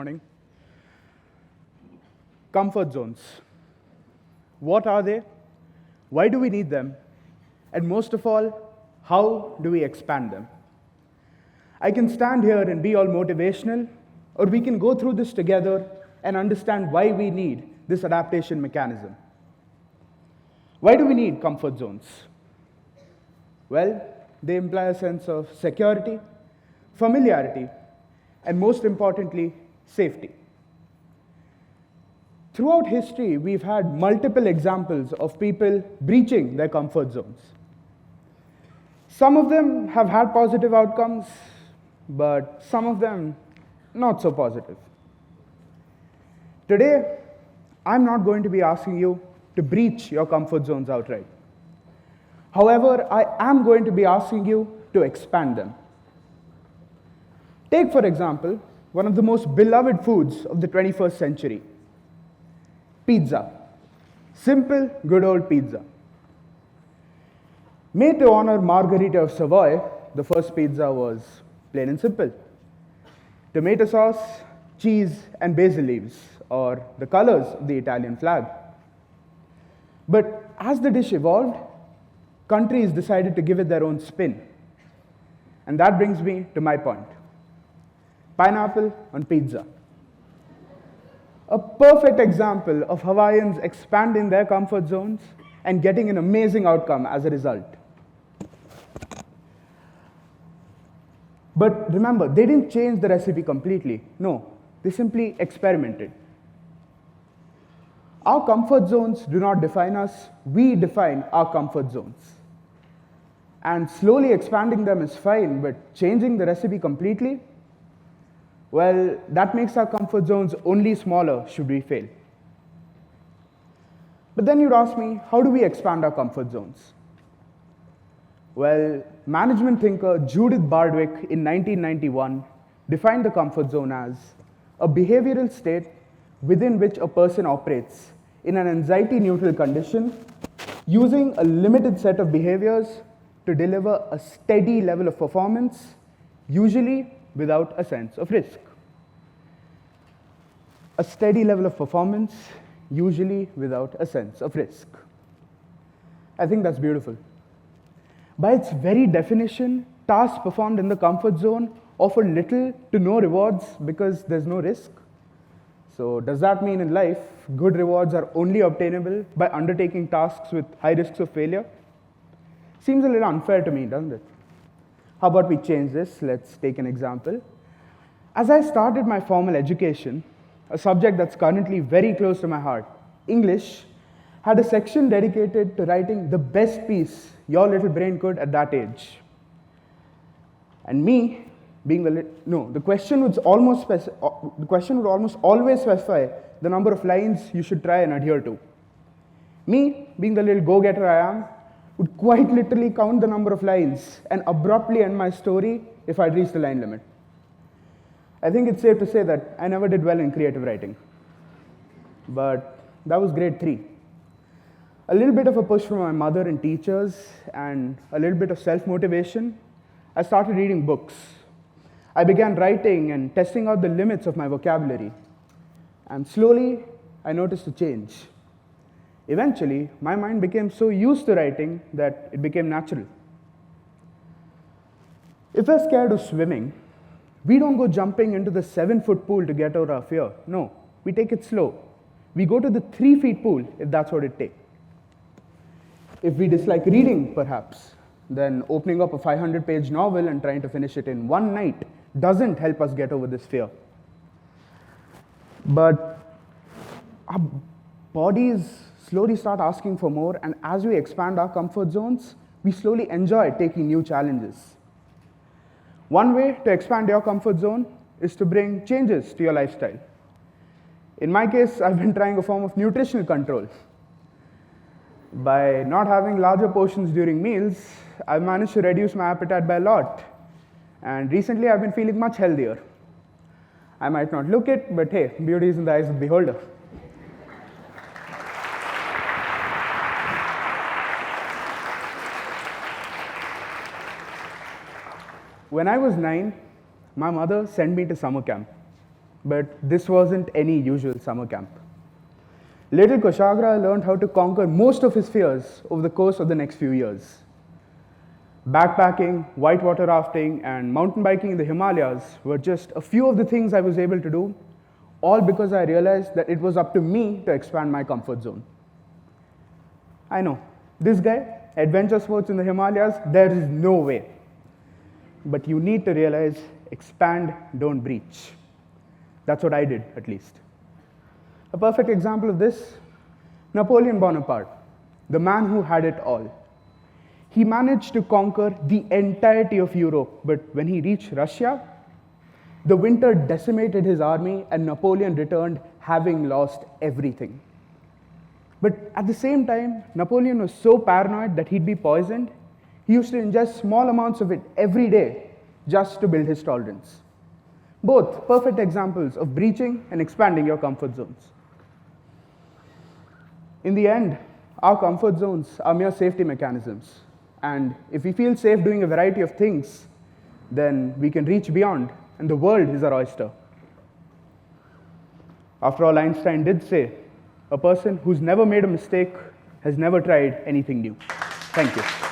morning. Comfort zones. What are they? Why do we need them? And most of all, how do we expand them? I can stand here and be all motivational, or we can go through this together and understand why we need this adaptation mechanism. Why do we need comfort zones? Well, they imply a sense of security, familiarity, and most importantly, safety. Throughout history, we've had multiple examples of people breaching their comfort zones. Some of them have had positive outcomes, but some of them not so positive. Today, I'm not going to be asking you to breach your comfort zones outright. However, I am going to be asking you to expand them. Take, for example, one of the most beloved foods of the 21st century, pizza. Simple, good old pizza. Made to honor Margherita of Savoy, the first pizza was plain and simple. Tomato sauce, cheese, and basil leaves, or the colors of the Italian flag. But as the dish evolved, countries decided to give it their own spin. And that brings me to my point. Pineapple on pizza. A perfect example of Hawaiians expanding their comfort zones and getting an amazing outcome as a result. But remember, they didn't change the recipe completely. No, they simply experimented. Our comfort zones do not define us, we define our comfort zones. And slowly expanding them is fine, but changing the recipe completely, well, that makes our comfort zones only smaller should we fail. But then you'd ask me, how do we expand our comfort zones? Well, management thinker Judith Bardwick in 1991 defined the comfort zone as a behavioral state within which a person operates in an anxiety-neutral condition using a limited set of behaviors to deliver a steady level of performance, usually without a sense of risk. A steady level of performance, usually without a sense of risk. I think that's beautiful. By its very definition, tasks performed in the comfort zone offer little to no rewards because there's no risk. So does that mean in life, good rewards are only obtainable by undertaking tasks with high risks of failure? Seems a little unfair to me, doesn't it? How about we change this? Let's take an example. As I started my formal education, a subject that's currently very close to my heart, English, had a section dedicated to writing the best piece your little brain could at that age. And me, being the question would almost always specify the number of lines you should try and adhere to. Me, being the little go-getter I am, would quite literally count the number of lines and abruptly end my story if I'd reached the line limit. I think it's safe to say that I never did well in creative writing. But that was grade 3. A little bit of a push from my mother and teachers and a little bit of self-motivation, I started reading books. I began writing and testing out the limits of my vocabulary. And slowly, I noticed a change. Eventually, my mind became so used to writing that it became natural. If we're scared of swimming, we don't go jumping into the 7-foot pool to get over our fear. No, we take it slow. We go to the 3-foot pool if that's what it takes. If we dislike reading, perhaps, then opening up a 500-page novel and trying to finish it in one night doesn't help us get over this fear. But our bodies slowly start asking for more, and as we expand our comfort zones, we slowly enjoy taking new challenges. One way to expand your comfort zone is to bring changes to your lifestyle. In my case, I've been trying a form of nutritional control. By not having larger portions during meals, I've managed to reduce my appetite by a lot. And recently, I've been feeling much healthier. I might not look it, but hey, beauty is in the eyes of the beholder. When I was 9, my mother sent me to summer camp. but this wasn't any usual summer camp. Little Kushagra learned how to conquer most of his fears over the course of the next few years. Backpacking, whitewater rafting, and mountain biking in the Himalayas were just a few of the things I was able to do, all because I realized that it was up to me to expand my comfort zone. I know, this guy, adventure sports in the Himalayas, there is no way. But you need to realize, expand, don't breach. That's what I did, at least. A perfect example of this, Napoleon Bonaparte, the man who had it all. He managed to conquer the entirety of Europe, but when he reached Russia, the winter decimated his army and Napoleon returned having lost everything. But at the same time, Napoleon was so paranoid that he'd be poisoned, he used to ingest small amounts of it every day just to build his tolerance. Both perfect examples of breaching and expanding your comfort zones. In the end, our comfort zones are mere safety mechanisms. And if we feel safe doing a variety of things, then we can reach beyond, and the world is our oyster. After all, Einstein did say, a person who's never made a mistake has never tried anything new. Thank you.